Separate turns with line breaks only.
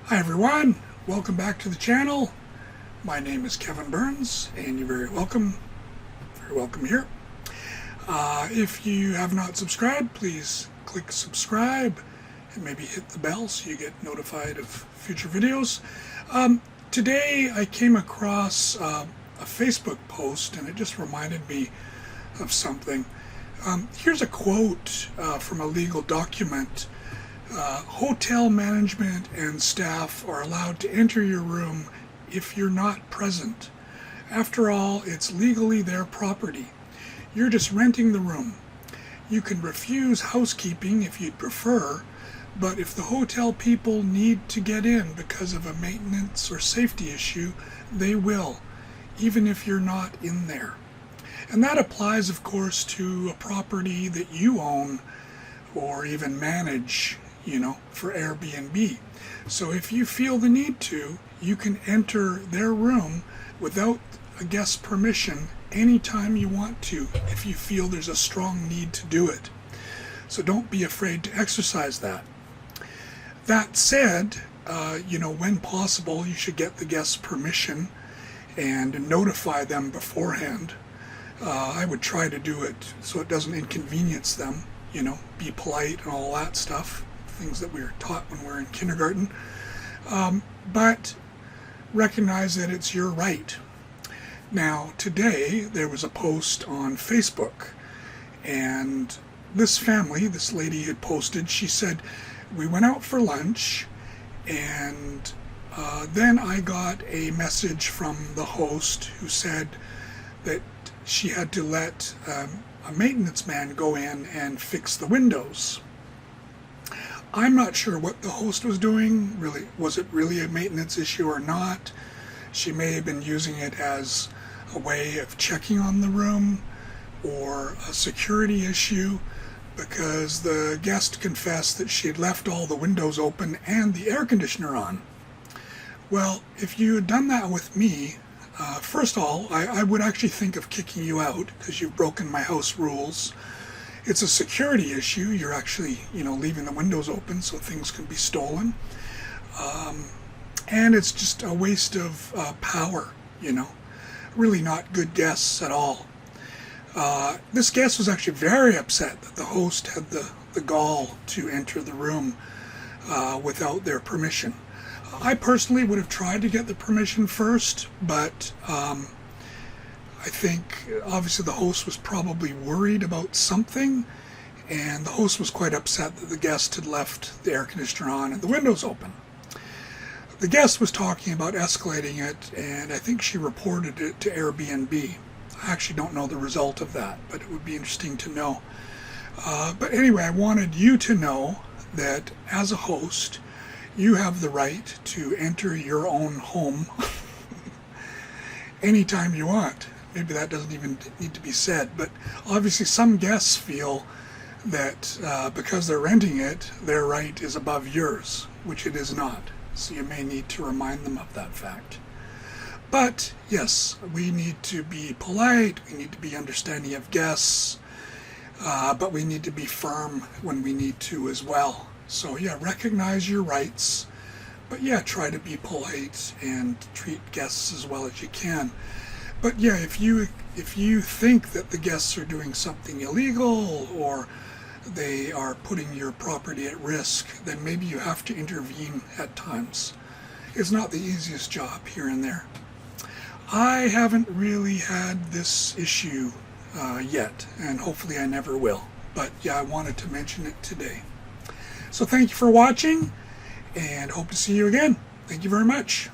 Hi everyone, welcome back to the channel. My name is Kevin Burns and you're very welcome here. If you have not subscribed, please click subscribe and maybe hit the bell so you get notified of future videos. Today I came across a Facebook post and it just reminded me of something. Here's a quote from a legal document. Hotel management and staff are allowed to enter your room if you're not present. After all, it's legally their property. You're just renting the room. You can refuse housekeeping if you'd prefer, but if the hotel people need to get in because of a maintenance or safety issue, they will, even if you're not in there. And that applies, of course, to a property that you own or even manage, for Airbnb. So if you feel the need to, you can enter their room without a guest's permission anytime you want to, if you feel there's a strong need to do it. So don't be afraid to exercise that. That said, when possible, you should get the guest's permission and notify them beforehand. I would try to do it so it doesn't inconvenience them, be polite and all that stuff. Things that we were taught when we were in kindergarten, but recognize that it's your right. Now, today there was a post on Facebook, and this lady had posted, she said, we went out for lunch, and then I got a message from the host who said that she had to let a maintenance man go in and fix the windows. I'm not sure what the host was doing. Really, was it really a maintenance issue or not? She may have been using it as a way of checking on the room or a security issue, because the guest confessed that she had left all the windows open and the air conditioner on. Well, if you had done that with me, first of all, I would actually think of kicking you out because you've broken my house rules. It's a security issue. You're actually, leaving the windows open so things can be stolen. And it's just a waste of power, Really not good guests at all. This guest was actually very upset that the host had the gall to enter the room without their permission. I personally would have tried to get the permission first, but I think obviously the host was probably worried about something, and the host was quite upset that the guest had left the air conditioner on and the windows open. The guest was talking about escalating it, and I think she reported it to Airbnb. I actually don't know the result of that, but it would be interesting to know. But anyway, I wanted you to know that as a host, you have the right to enter your own home anytime you want. Maybe that doesn't even need to be said, but obviously some guests feel that because they're renting it, their right is above yours, which it is not. So you may need to remind them of that fact. But yes, we need to be polite, we need to be understanding of guests, but we need to be firm when we need to as well. So yeah, recognize your rights, but yeah, try to be polite and treat guests as well as you can. But yeah, if you think that the guests are doing something illegal or they are putting your property at risk, then maybe you have to intervene at times. It's not the easiest job here and there. I haven't really had this issue yet, and hopefully I never will. But yeah, I wanted to mention it today. So thank you for watching, and hope to see you again. Thank you very much.